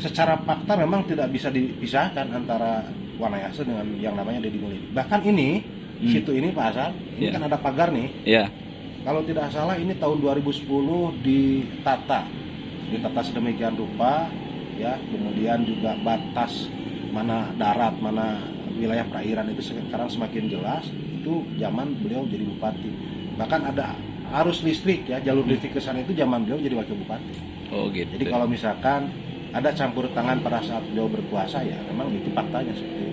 secara fakta memang tidak bisa dipisahkan antara Wanayasa dengan yang namanya Deddy Mulyadi. Bahkan ini situ ini Pak Hasan, ini kan ada pagar nih. Kalau tidak salah ini tahun 2010 ditata sedemikian rupa ya, kemudian juga batas mana darat, mana wilayah perairan itu sekarang semakin jelas. Itu zaman beliau jadi bupati. Bahkan ada arus listrik ya, jalur listrik ke sana itu zaman beliau jadi wakil bupati. Oh gitu. Jadi kalau misalkan ada campur tangan pada saat beliau berkuasa ya memang itu faktanya seperti itu.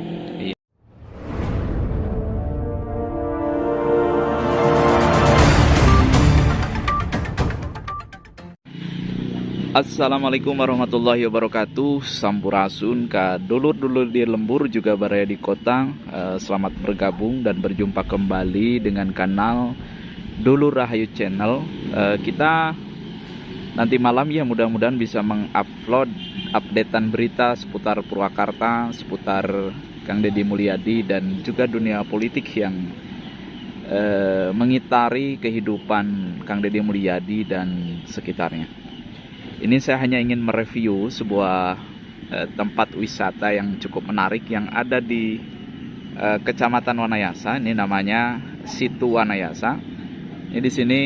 Assalamualaikum warahmatullahi wabarakatuh. Sampurasun ka dulur-dulur di lembur juga baraya di kota. Selamat bergabung dan berjumpa kembali dengan kanal Dulur Rahayu Channel. Kita nanti malam ya mudah-mudahan bisa mengupload updatean berita seputar Purwakarta, seputar Kang Deddy Mulyadi dan juga dunia politik yang mengitari kehidupan Kang Deddy Mulyadi dan sekitarnya. Ini saya hanya ingin mereview sebuah tempat wisata yang cukup menarik yang ada di Kecamatan Wanayasa. Ini namanya Situ Wanayasa. Ini di sini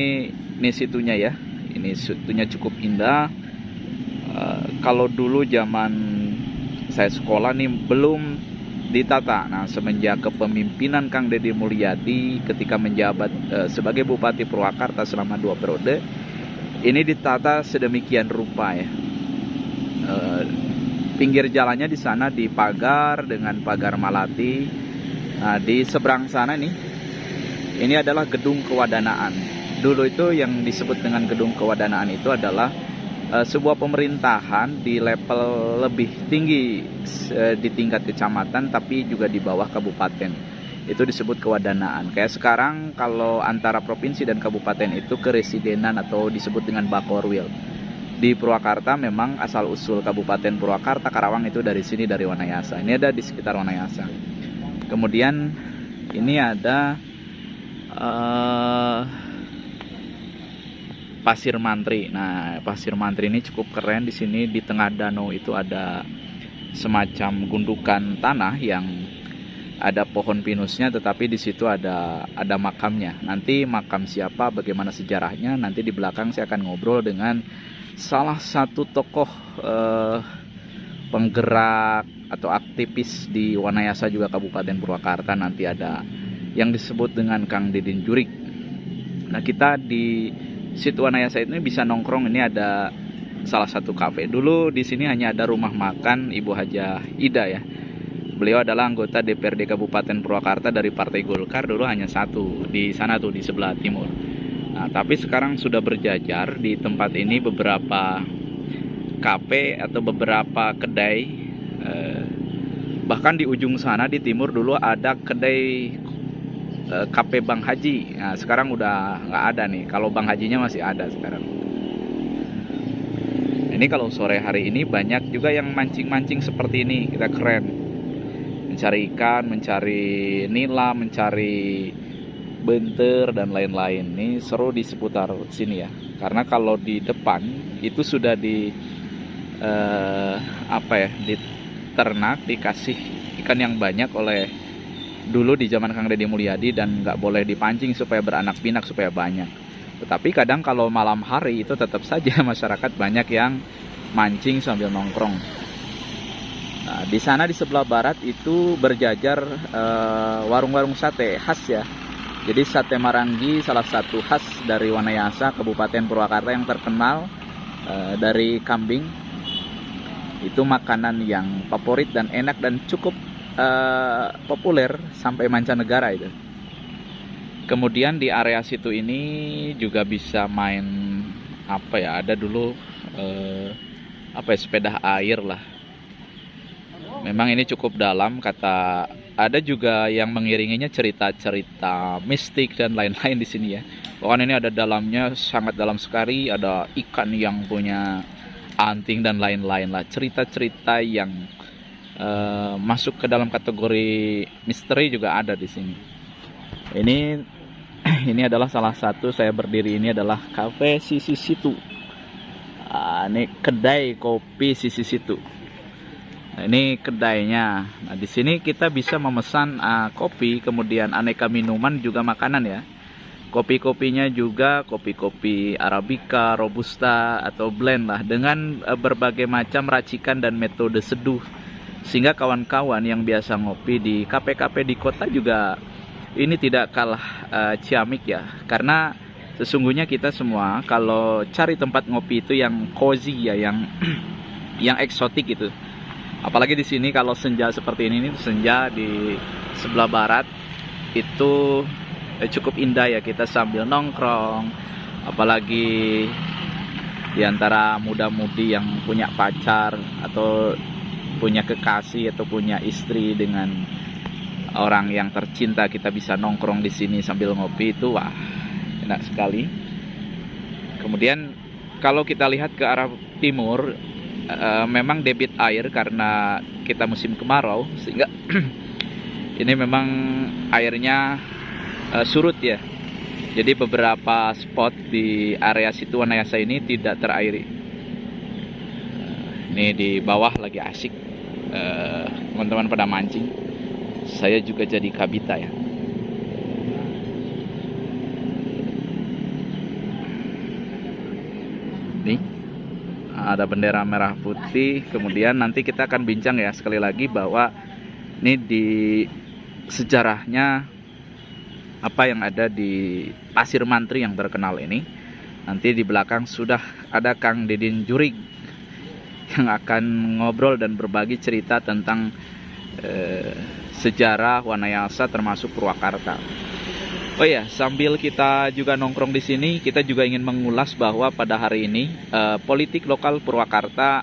ini situnya ya. Ini situnya cukup indah. Kalau dulu zaman saya sekolah nih belum ditata. Nah, semenjak kepemimpinan Kang Deddy Mulyadi ketika menjabat sebagai Bupati Purwakarta selama 2 periode, ini ditata sedemikian rupa ya. Pinggir jalannya di sana dipagar dengan pagar malati. Nah, di seberang sana nih, ini adalah gedung kewadanaan. Dulu itu yang disebut dengan gedung kewadanaan itu adalah sebuah pemerintahan di level lebih tinggi di tingkat kecamatan, tapi juga di bawah kabupaten. Itu disebut kewadanaan. Kayak sekarang kalau antara provinsi dan kabupaten itu keresidenan atau disebut dengan Bakorwil. Di Purwakarta memang asal usul Kabupaten Purwakarta Karawang itu dari sini, dari Wanayasa. Ini ada di sekitar Wanayasa. Kemudian ini ada Pasir Mantri. Nah, Pasir Mantri ini cukup keren. Di sini di tengah danau itu ada semacam gundukan tanah yang ada pohon pinusnya, tetapi di situ ada makamnya. Nanti makam siapa, bagaimana sejarahnya, nanti di belakang saya akan ngobrol dengan salah satu tokoh penggerak atau aktivis di Wanayasa juga Kabupaten Purwakarta. Nanti ada yang disebut dengan Kang Didin Jurik. Nah, kita di Situ Wanayasa ini bisa nongkrong. Ini ada salah satu kafe. Dulu di sini hanya ada rumah makan Ibu Hajah Ida ya. Beliau adalah anggota DPRD Kabupaten Purwakarta dari Partai Golkar. Dulu hanya satu di sana tuh, di sebelah timur. Nah, tapi sekarang sudah berjajar di tempat ini beberapa kafe atau beberapa kedai. Bahkan di ujung sana di timur dulu ada kedai kafe Bang Haji. Nah, sekarang udah nggak ada nih. Kalau Bang Hajinya masih ada sekarang. Ini kalau sore hari ini banyak juga yang mancing-mancing seperti ini. Kita keren. Mencari ikan, mencari nila, mencari benter dan lain-lain. Ini seru di seputar sini ya. Karena kalau di depan itu sudah diternak, dikasih ikan yang banyak oleh dulu di zaman Kang Deddy Mulyadi, dan nggak boleh dipancing supaya beranak pinak, supaya banyak. Tetapi kadang kalau malam hari itu tetap saja masyarakat banyak yang mancing sambil nongkrong. Nah, di sana di sebelah barat itu berjajar warung-warung sate khas ya. Jadi sate Marangi salah satu khas dari Wanayasa Kabupaten Purwakarta yang terkenal dari kambing. Itu makanan yang favorit dan enak dan cukup populer sampai mancanegara itu. Kemudian di area situ ini juga bisa main ada dulu sepeda air lah. Memang ini cukup dalam, kata ada juga yang mengiringinya cerita-cerita mistik dan lain-lain di sini ya. Pokoknya ini ada dalamnya, sangat dalam sekali, ada ikan yang punya anting dan lain-lain lah. Cerita-cerita yang masuk ke dalam kategori misteri juga ada di sini. Ini adalah salah satu, saya berdiri ini adalah Cafe Sisi Situ. Ini kedai kopi Sisi Situ. Ini kedainya. Nah, di sini kita bisa memesan kopi, kemudian aneka minuman juga makanan ya. Kopi-kopinya juga kopi-kopi Arabica, Robusta atau blend lah dengan berbagai macam racikan dan metode seduh. Sehingga kawan-kawan yang biasa ngopi di kafe-kafe di kota juga ini tidak kalah ciamik ya. Karena sesungguhnya kita semua kalau cari tempat ngopi itu yang cozy ya, yang yang eksotik gitu. Apalagi di sini kalau senja seperti ini, senja di sebelah barat itu cukup indah ya, kita sambil nongkrong, apalagi di antara muda-mudi yang punya pacar atau punya kekasih atau punya istri dengan orang yang tercinta, kita bisa nongkrong di sini sambil ngopi, itu wah enak sekali. Kemudian kalau kita lihat ke arah timur, memang debit air karena kita musim kemarau sehingga ini memang airnya surut ya. Jadi beberapa spot di area situ Wanayasa ini tidak terairi. Ini di bawah lagi asik teman-teman pada mancing. Saya juga jadi kabita ya. Nih ada bendera merah putih. Kemudian nanti kita akan bincang ya sekali lagi bahwa ini di sejarahnya apa yang ada di Pasir Mantri yang terkenal ini. Nanti di belakang sudah ada Kang Didin Jurig yang akan ngobrol dan berbagi cerita tentang sejarah Wanayasa termasuk Purwakarta. Oh ya, sambil kita juga nongkrong di sini, kita juga ingin mengulas bahwa pada hari ini politik lokal Purwakarta,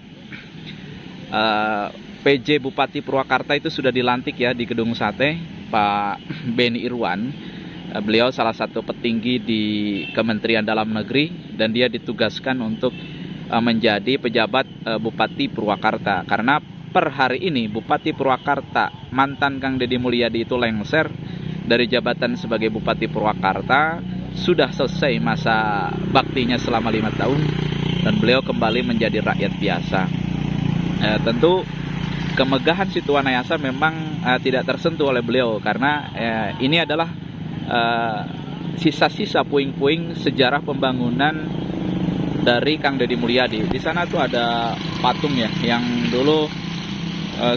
PJ Bupati Purwakarta itu sudah dilantik ya di Gedung Sate, Pak Beni Irwan. Beliau salah satu petinggi di Kementerian Dalam Negeri dan dia ditugaskan untuk menjadi pejabat Bupati Purwakarta. Karena per hari ini Bupati Purwakarta mantan Kang Deddy Mulyadi itu lengser dari jabatan sebagai Bupati Purwakarta, sudah selesai masa baktinya selama 5 tahun dan beliau kembali menjadi rakyat biasa. Tentu kemegahan situ Wanayasa memang tidak tersentuh oleh beliau karena ini adalah sisa-sisa puing-puing sejarah pembangunan dari Kang Deddy Mulyadi. Di sana tuh ada patung ya yang dulu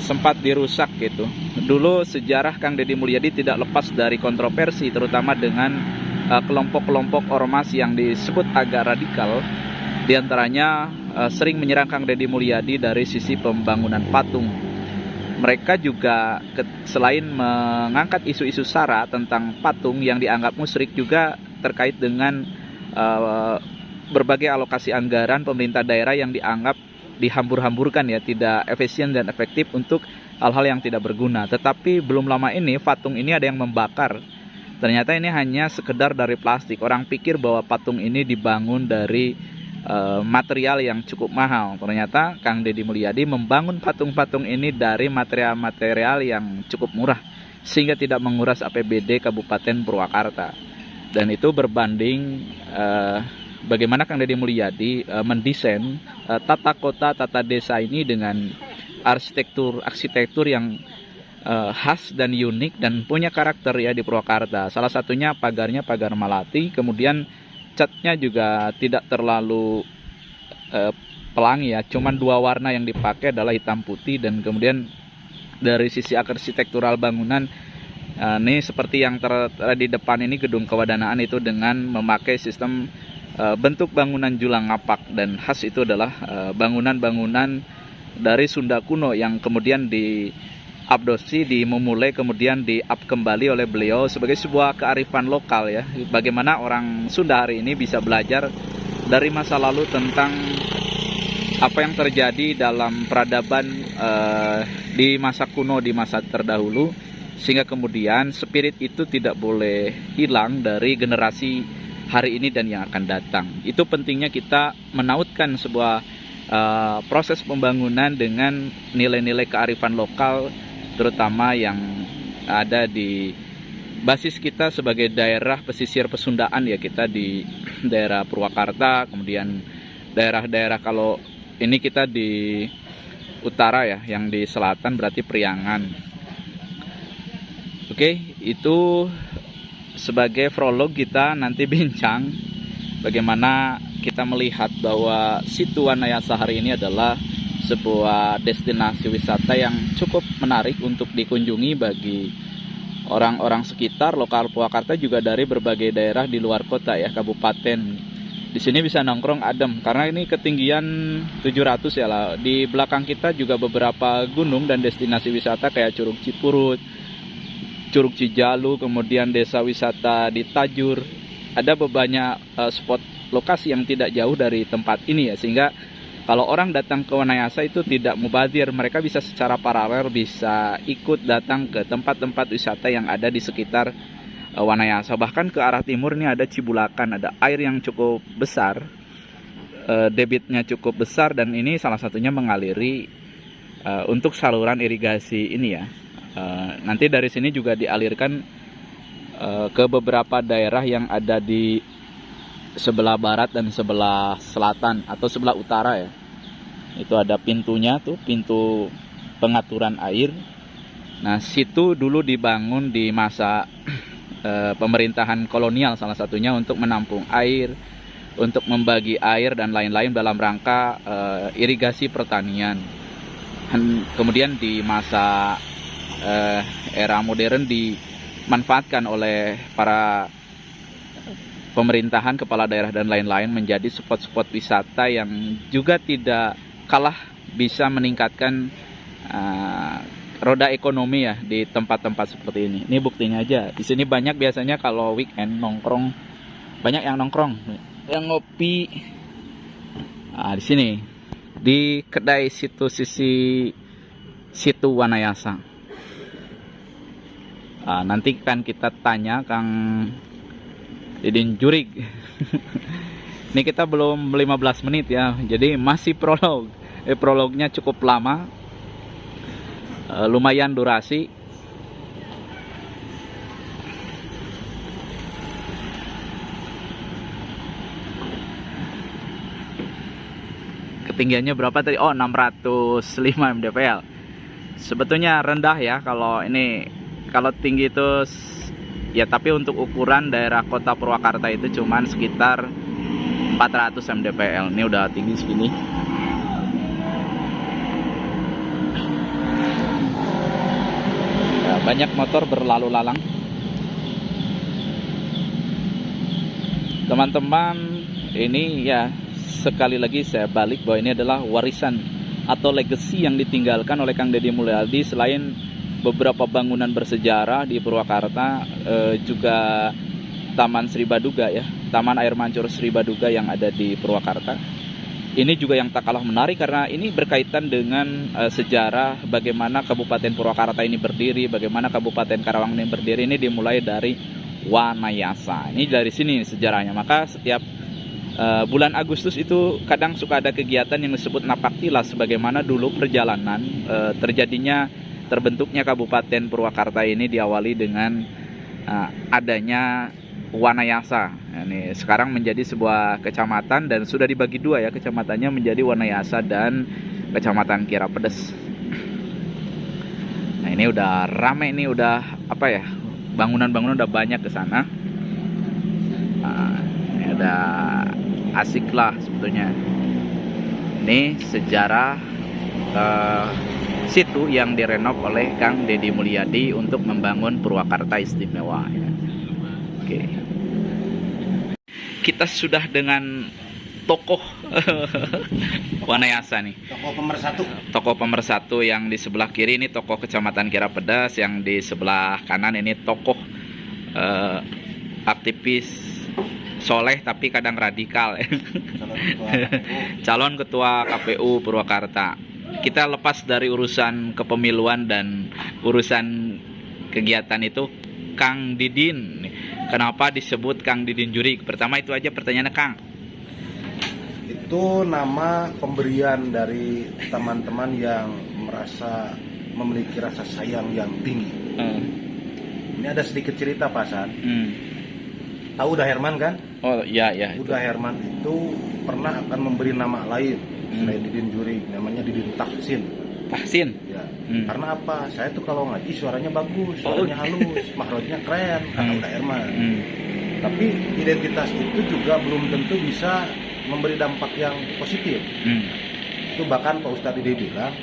sempat dirusak gitu. Dulu sejarah Kang Deddy Mulyadi tidak lepas dari kontroversi, terutama dengan kelompok-kelompok ormas yang disebut agak radikal. Di antaranya sering menyerang Kang Deddy Mulyadi dari sisi pembangunan patung. Mereka juga selain mengangkat isu-isu sara tentang patung yang dianggap musyrik, juga terkait dengan berbagai alokasi anggaran pemerintah daerah yang dianggap dihambur-hamburkan ya, tidak efisien dan efektif untuk hal-hal yang tidak berguna. Tetapi belum lama ini patung ini ada yang membakar. Ternyata ini hanya sekedar dari plastik. Orang pikir bahwa patung ini dibangun dari material yang cukup mahal. Ternyata Kang Deddy Mulyadi membangun patung-patung ini dari material-material yang cukup murah, sehingga tidak menguras APBD Kabupaten Purwakarta. Dan itu berbanding bagaimana Kang Deddy Mulyadi mendesain tata kota, tata desa ini dengan arsitektur yang khas dan unik dan punya karakter ya di Purwakarta. Salah satunya pagarnya pagar Malati, kemudian catnya juga tidak terlalu pelangi ya, cuman 2 warna yang dipakai adalah hitam putih. Dan kemudian dari sisi arsitektural bangunan, ini seperti yang terlihat di depan ini gedung kewadanaan itu dengan memakai sistem bentuk bangunan julang ngapak, dan khas itu adalah bangunan-bangunan dari Sunda kuno yang kemudian diadopsi, dimulai kemudian di-up kembali oleh beliau sebagai sebuah kearifan lokal ya. Bagaimana orang Sunda hari ini bisa belajar dari masa lalu tentang apa yang terjadi dalam peradaban di masa kuno, di masa terdahulu, sehingga kemudian spirit itu tidak boleh hilang dari generasi hari ini dan yang akan datang. Itu pentingnya kita menautkan sebuah proses pembangunan dengan nilai-nilai kearifan lokal, terutama yang ada di basis kita sebagai daerah pesisir pesundaan ya, kita di daerah Purwakarta, kemudian daerah-daerah kalau ini kita di utara ya, yang di selatan berarti Priangan. Oke, itu sebagai prolog kita nanti bincang bagaimana kita melihat bahwa Situ Wanayasa hari ini adalah sebuah destinasi wisata yang cukup menarik untuk dikunjungi bagi orang-orang sekitar, lokal Purwakarta, juga dari berbagai daerah di luar kota ya, kabupaten. Di sini bisa nongkrong adem karena ini ketinggian 700 ya lah. Di belakang kita juga beberapa gunung dan destinasi wisata kayak Curug Cipurut, Curug Cijalu, kemudian desa wisata di Tajur. Ada banyak spot lokasi yang tidak jauh dari tempat ini ya, sehingga kalau orang datang ke Wanayasa itu tidak mubazir, mereka bisa secara paralel bisa ikut datang ke tempat-tempat wisata yang ada di sekitar Wanayasa. Bahkan ke arah timur ini ada Cibulakan, ada air yang cukup besar, debitnya cukup besar, dan ini salah satunya mengaliri untuk saluran irigasi ini ya. Nanti dari sini juga dialirkan ke beberapa daerah yang ada di sebelah barat dan sebelah selatan atau sebelah utara ya. Itu ada pintunya tuh, pintu pengaturan air. Nah, situ dulu dibangun di masa pemerintahan kolonial salah satunya untuk menampung air, untuk membagi air dan lain-lain dalam rangka irigasi pertanian. Kemudian di masa era modern dimanfaatkan oleh para pemerintahan, kepala daerah dan lain-lain menjadi spot-spot wisata yang juga tidak kalah bisa meningkatkan roda ekonomi ya di tempat-tempat seperti ini. Ini buktinya aja. Di sini banyak biasanya kalau weekend nongkrong, banyak yang nongkrong, yang ngopi. Nah, di sini di kedai situ sisi Situ Wanayasa. Nanti kan kita tanya Kang Didin Jurig. Ini kita belum 15 menit ya. Jadi masih prolog. Prolognya cukup lama. Lumayan durasi. Ketinggiannya berapa tadi? Oh, 605 mdpl. Sebetulnya rendah ya kalau ini. Kalau tinggi itu ya, tapi untuk ukuran daerah kota Purwakarta itu cuman sekitar 400 mdpl. Ini udah tinggi segini. Banyak motor berlalu lalang. Teman-teman, ini ya sekali lagi saya balik bahwa ini adalah warisan atau legacy yang ditinggalkan oleh Kang Deddy Mulyadi. Selain beberapa bangunan bersejarah di Purwakarta, juga Taman Sri Baduga ya, Taman Air Mancur Sri Baduga yang ada di Purwakarta. Ini juga yang tak kalah menarik karena ini berkaitan dengan sejarah bagaimana Kabupaten Purwakarta ini berdiri, bagaimana Kabupaten Karawang ini berdiri. Ini dimulai dari Wanayasa. Ini dari sini sejarahnya. Maka setiap bulan Agustus itu kadang suka ada kegiatan yang disebut Napak Tilas, sebagaimana dulu perjalanan terbentuknya Kabupaten Purwakarta ini diawali dengan adanya Wanayasa. Ini sekarang menjadi sebuah kecamatan dan sudah dibagi dua ya, kecamatannya menjadi Wanayasa dan Kecamatan Kirapedes. Nah, ini udah rame, ini udah apa ya, bangunan-bangunan udah banyak ke sana. Ini udah asik lah sebetulnya. Ini sejarah situ yang direnov oleh Kang Deddy Mulyadi untuk membangun Purwakarta Istimewa ya. Oke. Kita sudah dengan tokoh Wanayasa nih. Tokoh pemersatu. Tokoh pemersatu yang di sebelah kiri ini tokoh Kecamatan Kirapedas, yang di sebelah kanan ini tokoh aktivis soleh tapi kadang radikal. Calon ketua KPU Purwakarta. Kita lepas dari urusan kepemiluan dan urusan kegiatan itu, Kang Didin. Kenapa disebut Kang Didin Jurig? Pertama itu aja pertanyaannya, Kang. Itu nama pemberian dari teman-teman yang merasa memiliki rasa sayang yang tinggi. Ini ada sedikit cerita, Pak San. Tahu Uda Herman kan? Oh iya ya. Uda Herman itu pernah akan memberi nama lain selain Didin Jurig, namanya Didin Taksin. Tahsin. Ya. Karena apa? Saya tuh kalau ngaji suaranya bagus, suaranya halus, makhrajnya keren, kata udah Herman. Tapi identitas itu juga belum tentu bisa memberi dampak yang positif. Itu bahkan Pak Ustadz Didi bilang,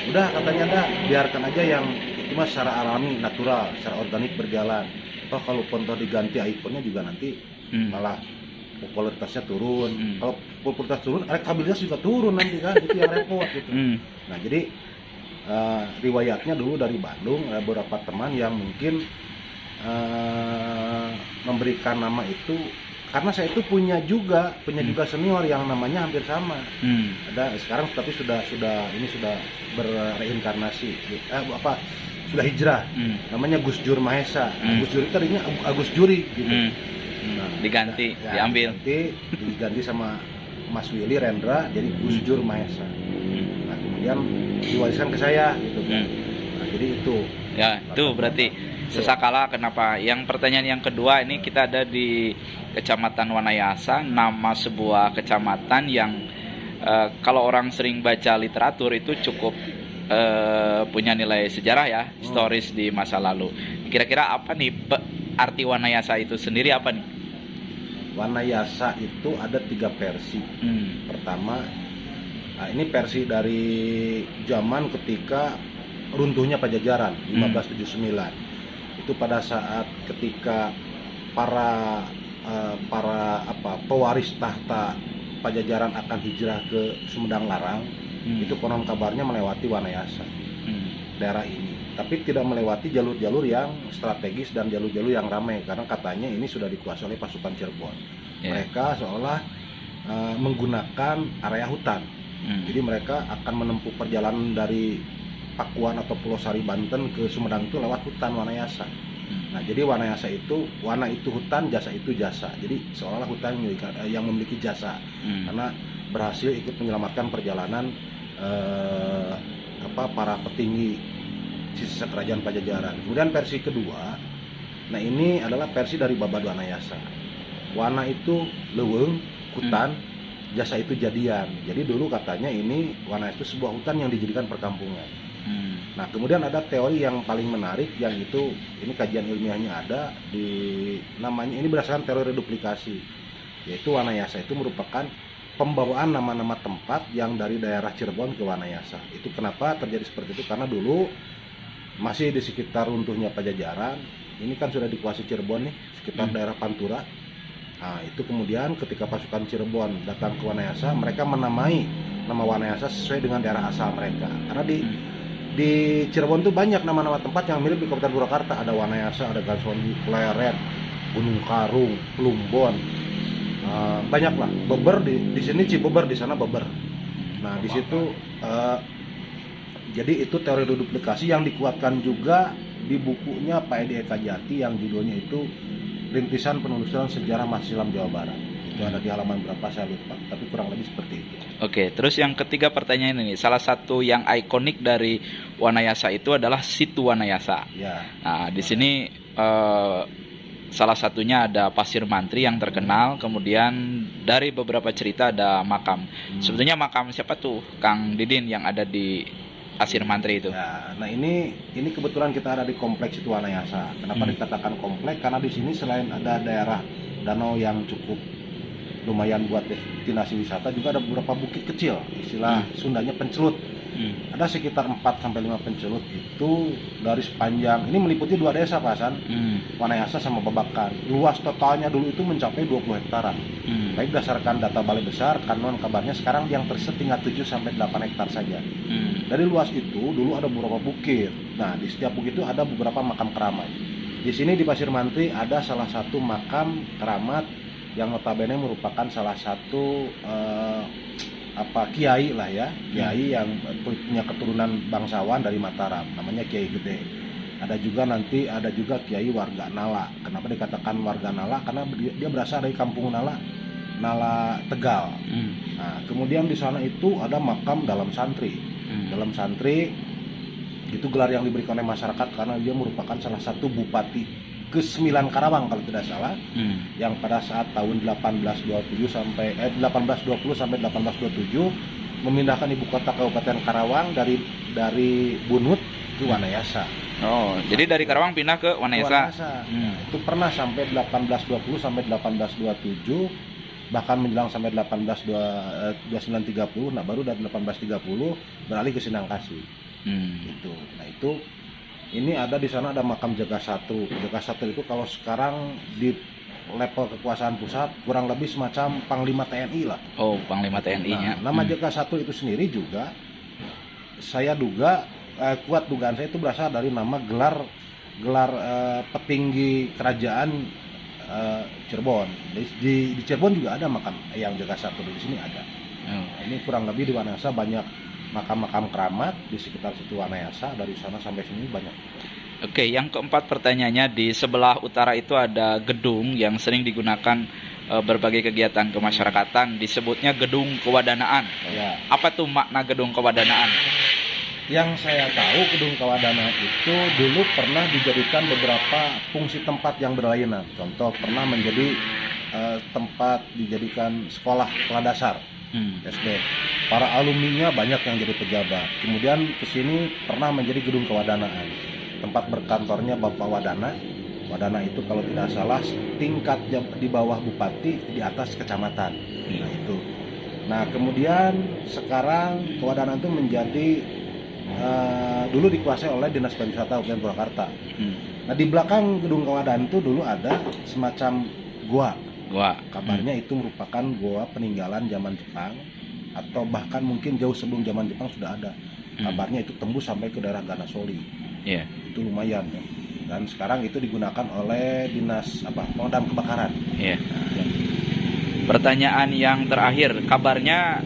udah katanya dah biarkan aja yang itu mah secara alami, natural, secara organik berjalan. Kalau contoh diganti ikonnya juga nanti malah popularitasnya turun. Kalau popularitas turun, elektabilitas juga turun nanti kan, itu yang repot gitu. Nah jadi riwayatnya dulu dari Bandung ada beberapa teman yang mungkin memberikan nama itu karena saya itu punya juga senior yang namanya hampir sama. Ada sekarang tapi sudah berreinkarnasi, sudah hijrah. Namanya Gus Jur Mahesa. Gus Jur itu tadinya Agus Juri gitu. Nah, diganti sama Mas Willy Rendra jadi Gus Jur Mahesa. Nah, kemudian diwariskan ke saya gitu kan. Nah, jadi itu. Ya, itu berarti sesakala kenapa? Yang pertanyaan yang kedua ini kita ada di Kecamatan Wanayasa, nama sebuah kecamatan yang kalau orang sering baca literatur itu cukup punya nilai sejarah ya, historis di masa lalu. Kira-kira apa nih arti Wanayasa itu sendiri apa nih? Wanayasa itu ada 3 versi. Pertama, ini versi dari zaman ketika runtuhnya Pajajaran 1579. Itu pada saat ketika para pewaris tahta Pajajaran akan hijrah ke Sumedang Larang, itu konon kabarnya melewati Wanayasa, daerah ini. Tapi tidak melewati jalur-jalur yang strategis dan jalur-jalur yang ramai karena katanya ini sudah dikuasai oleh pasukan Cirebon. Mereka seolah menggunakan area hutan. Jadi mereka akan menempuh perjalanan dari Pakuan atau Pulau Sari Banten ke Sumedang itu lewat hutan Wanayasa. Nah, jadi Wanayasa itu, wana itu hutan, jasa itu jasa. Jadi seolah hutan yang memiliki jasa karena berhasil ikut menyelamatkan perjalanan para petinggi sisa kerajaan Pajajaran. Kemudian versi kedua, nah ini adalah versi dari Babad Wanayasa. Wana itu leuweung, hutan, jasa itu jadian. Jadi dulu katanya ini Wanayasa itu sebuah hutan yang dijadikan perkampungan. Nah kemudian ada teori yang paling menarik yang itu ini kajian ilmiahnya ada namanya ini berdasarkan teori reduplikasi, yaitu Wanayasa itu merupakan pembawaan nama-nama tempat yang dari daerah Cirebon ke Wanayasa. Itu kenapa terjadi seperti itu karena dulu masih di sekitar runtuhnya Pajajaran, ini kan sudah dikuasai Cirebon nih, sekitar daerah Pantura. Nah, itu kemudian ketika pasukan Cirebon datang ke Wanayasa, mereka menamai nama Wanayasa sesuai dengan daerah asal mereka. Karena di Cirebon itu banyak nama-nama tempat yang mirip di Kabupaten Purwakarta. Ada Wanayasa, ada Gansoni, Pleret, Gunung Karung, Plumbon, banyak lah. Beber di sini Cibeber, di sana Beber. Nah, di situ jadi itu teori reduplikasi yang dikuatkan juga di bukunya Pak Edi Eka Jati yang judulnya itu Rintisan Penelusuran Sejarah Masa Silam Jawa Barat. Itu ada di halaman berapa saya lupa, tapi kurang lebih seperti itu. Oke, terus yang ketiga pertanyaan ini, salah satu yang ikonik dari Wanayasa itu adalah Situ Wanayasa. Ya. Nah, di sini salah satunya ada Pasir Mantri yang terkenal, kemudian dari beberapa cerita ada makam. Sebetulnya makam siapa tuh, Kang Didin, yang ada di Pasir Mantri itu? Ya, nah ini kebetulan kita ada di kompleks Situ Wanayasa. Kenapa dikatakan kompleks? Karena di sini selain ada daerah danau yang cukup lumayan buat destinasi wisata, juga ada beberapa bukit kecil, istilah Sundanya pencelut. Ada sekitar 4-5 pencelut itu dari sepanjang, ini meliputi 2 desa Pak Hasan, Wanayasa sama Babakan. Luas totalnya dulu itu mencapai 20 hektaran. Baik berdasarkan data Balai Besar, kanon kabarnya sekarang yang tersedia tinggal 7-8 hektar saja. Dari luas itu dulu ada beberapa bukit. Nah, di setiap bukit itu ada beberapa makam keramat. Di sini di Pasir Mantri ada salah satu makam keramat yang notabene merupakan salah satu kiai lah ya, kiai yang punya keturunan bangsawan dari Mataram, namanya Kiai Gede. Ada juga kiai warga Nala. Kenapa dikatakan warga Nala? Karena dia berasal dari kampung Nala Tegal. Nah, kemudian di sana itu ada makam dalam santri. Dalam santri itu gelar yang diberikan oleh masyarakat karena dia merupakan salah satu bupati ke-9 Karawang kalau tidak salah, yang pada saat tahun 1820 sampai 1827 memindahkan ibu kota Kabupaten Karawang dari Bunut ke Wanayasa. Oh, jadi dari Karawang pindah ke Wanayasa. Nah, itu pernah sampai 1820 sampai 1827, bahkan menjelang sampai 2930. Nah, baru dari 1830 beralih ke Sinangkasi. Gitu. Nah, itu ini ada di sana ada makam Jagasatru. Jagasatru itu kalau sekarang di level kekuasaan pusat kurang lebih semacam Panglima TNI lah. Oh, Panglima TNI-nya. Nah, nama Jagasatru itu sendiri juga saya duga kuat dugaan saya itu berasal dari nama gelar petinggi kerajaan Cirebon. Di Cirebon juga ada makam yang Jagasatru, di sini ada. Ini kurang lebih di Wanayasa banyak makam-makam keramat di sekitar situ Wanayasa, dari sana sampai sini banyak. Oke, yang keempat pertanyaannya, di sebelah utara itu ada gedung yang sering digunakan berbagai kegiatan kemasyarakatan, disebutnya gedung kewadanaan. Ya. Apa tuh makna gedung kewadanaan? Yang saya tahu gedung kewadanaan itu dulu pernah dijadikan beberapa fungsi tempat yang berlainan. Contoh pernah menjadi tempat dijadikan sekolah kelas dasar SD. Para alumninya banyak yang jadi pejabat. Kemudian kesini pernah menjadi gedung kewadanaan, tempat berkantornya Bapak Wadana. Wadana itu kalau tidak salah tingkat di bawah bupati, di atas kecamatan. Nah itu. Nah kemudian sekarang kewadanaan itu menjadi dulu dikuasai oleh Dinas Pariwisata Kabupaten Purwakarta. Nah di belakang gedung kewadanaan itu dulu ada semacam goa. Kabarnya itu merupakan goa peninggalan zaman Jepang, atau bahkan mungkin jauh sebelum zaman Jepang sudah ada. Kabarnya itu tembus sampai ke daerah Ganasoli. Itu lumayan ya. Dan sekarang itu digunakan oleh Dinas Pemadam Kebakaran. Pertanyaan yang terakhir, kabarnya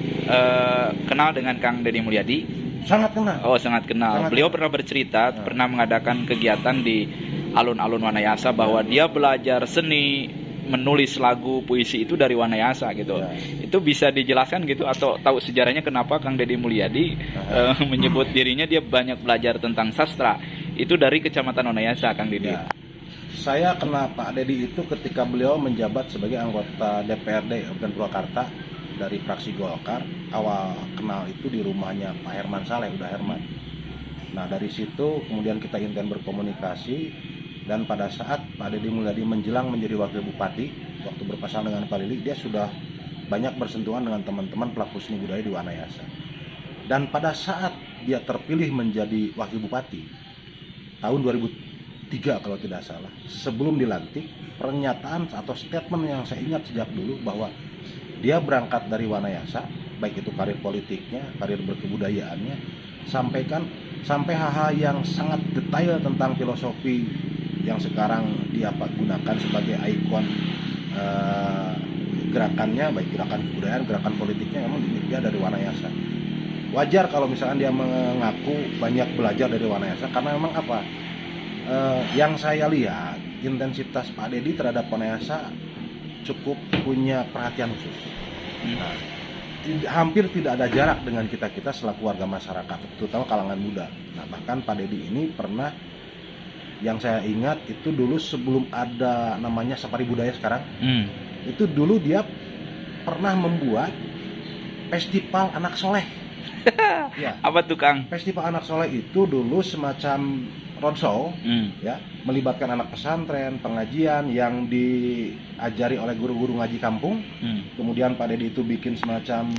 kenal dengan Kang Deddy Mulyadi? Sangat kenal. Oh, sangat kenal. Beliau pernah bercerita, pernah mengadakan kegiatan di alun-alun Wanayasa bahwa dia belajar seni menulis lagu puisi itu dari Wanayasa gitu. Itu bisa dijelaskan gitu, atau tahu sejarahnya kenapa Kang Deddy Mulyadi menyebut dirinya dia banyak belajar tentang sastra itu dari Kecamatan Wanayasa, Kang Deddy? Saya kenal Pak Deddy itu ketika beliau menjabat sebagai anggota DPRD Kabupaten Purwakarta dari fraksi Golkar. Awal kenal itu di rumahnya Pak Herman Saleh, udah Herman. Nah dari situ kemudian kita intens berkomunikasi, dan pada saat Pak Deddy Mulyadi menjelang menjadi wakil bupati, waktu berpasangan dengan Pak Lili, dia sudah banyak bersentuhan dengan teman-teman pelaku seni budaya di Wanayasa. Dan pada saat dia terpilih menjadi wakil bupati tahun 2003 kalau tidak salah, sebelum dilantik, pernyataan atau statement yang saya ingat sejak dulu bahwa dia berangkat dari Wanayasa, baik itu karir politiknya, karir berkebudayaannya, sampai hal-hal yang sangat detail tentang filosofi yang sekarang dia gunakan sebagai ikon gerakannya, baik gerakan kebudayaan, gerakan politiknya, memang dia dari Wanayasa. Wajar kalau misalkan dia mengaku banyak belajar dari Wanayasa, karena memang yang saya lihat intensitas Pak Deddy terhadap Wanayasa cukup punya perhatian khusus. Nah, hampir tidak ada jarak dengan kita selaku warga masyarakat, terutama kalangan muda. Nah, bahkan Pak Deddy ini pernah, yang saya ingat itu dulu sebelum ada namanya Safari Budaya sekarang, itu dulu dia pernah membuat festival anak soleh. Apa tuh Kang? Festival anak soleh itu dulu semacam roadshow, ya, melibatkan anak pesantren, pengajian yang diajari oleh guru-guru ngaji kampung. Kemudian Pak Deddy itu bikin semacam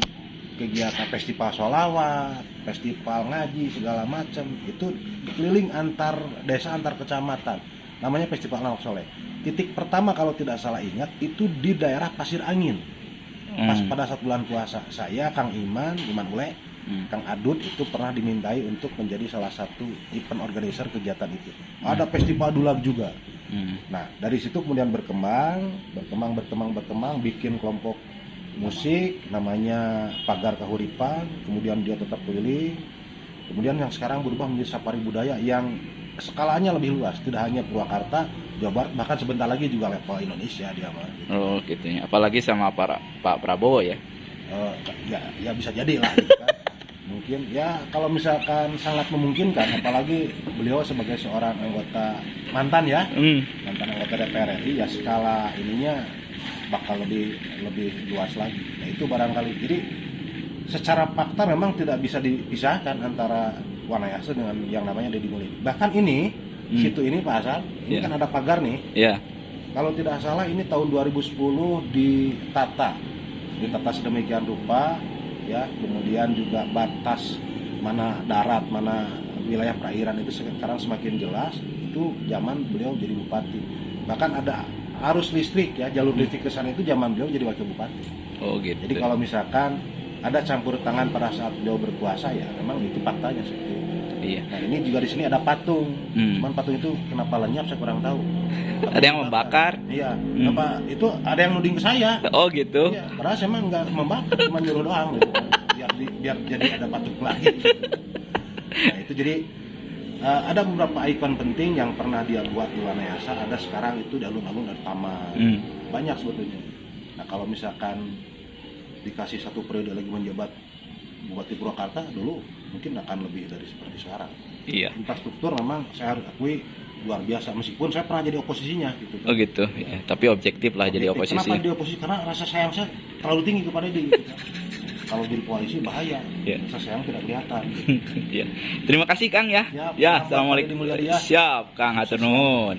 kegiatan festival sholawat, festival ngaji segala macam, itu keliling antar desa, antar kecamatan. Namanya Festival Anak Soleh. Titik pertama kalau tidak salah ingat itu di daerah Pasir Angin. Pas pada saat bulan puasa, saya, Kang Iman Ule, Kang Adut itu pernah dimintai untuk menjadi salah satu event organizer kegiatan itu. Ada festival dulag juga. Nah, dari situ kemudian berkembang, bikin kelompok musik namanya Pagar Kahuripan, kemudian dia tetap keliling. Kemudian yang sekarang berubah menjadi Safari Budaya yang skalanya lebih luas, tidak hanya Purwakarta, Jawa Barat, bahkan sebentar lagi juga level Indonesia dia mah. Gitu. Oh, gitu ya. Apalagi sama Pak Prabowo ya. Ya bisa jadi lah gitu kan. Mungkin ya kalau misalkan sangat memungkinkan, apalagi beliau sebagai seorang anggota mantan anggota DPR RI, ya skala ininya bakal lebih luas lagi. Nah itu barangkali. Jadi secara fakta memang tidak bisa dipisahkan antara Wanayasa dengan yang namanya Deddy Mulyadi. Bahkan ini situ ini Pak Hasan, ini kan ada pagar nih. Kalau tidak salah ini tahun 2010 ditata sedemikian rupa, ya. Kemudian juga batas mana darat, mana wilayah perairan itu sekarang semakin jelas. Itu zaman beliau jadi bupati. Bahkan ada arus listrik, ya, jalur listrik ke sana itu zaman beliau jadi wakil bupati. Oh gitu. Jadi kalau misalkan ada campur tangan pada saat beliau berkuasa, ya memang itu faktanya seperti itu. Iya. Nah ini juga di sini ada patung, cuman patung itu kenapa lenyap saya kurang tahu. Ada yang membakar? Iya. Kenapa itu ada yang nuding ke saya? Oh gitu. Iya. Padahal saya emang nggak membakar, cuma nyuruh doang gitu. Biar jadi ada patung lagi. Nah itu jadi ada beberapa ikon penting yang pernah dia buat di Wanayasa. Ada sekarang itu di alun-alun ada taman. Banyak sebetulnya. Nah kalau misalkan dikasih satu periode lagi menjabat Bupati Purwakarta dulu, mungkin akan lebih dari seperti sekarang. Iya. Infrastruktur memang saya harus akui luar biasa, meskipun saya pernah jadi oposisinya gitu. Oh gitu. Ya. Tapi objektif lah jadi oposisi. Kenapa jadi oposisi? Karena rasa sayang saya terlalu tinggi kepada dia. Gitu. Kalau jadi koalisi bahaya. Rasa sayang tidak kelihatan. Gitu. Terima kasih Kang ya. Ya, assalamualaikum. Siap Kang, hatur nuhun.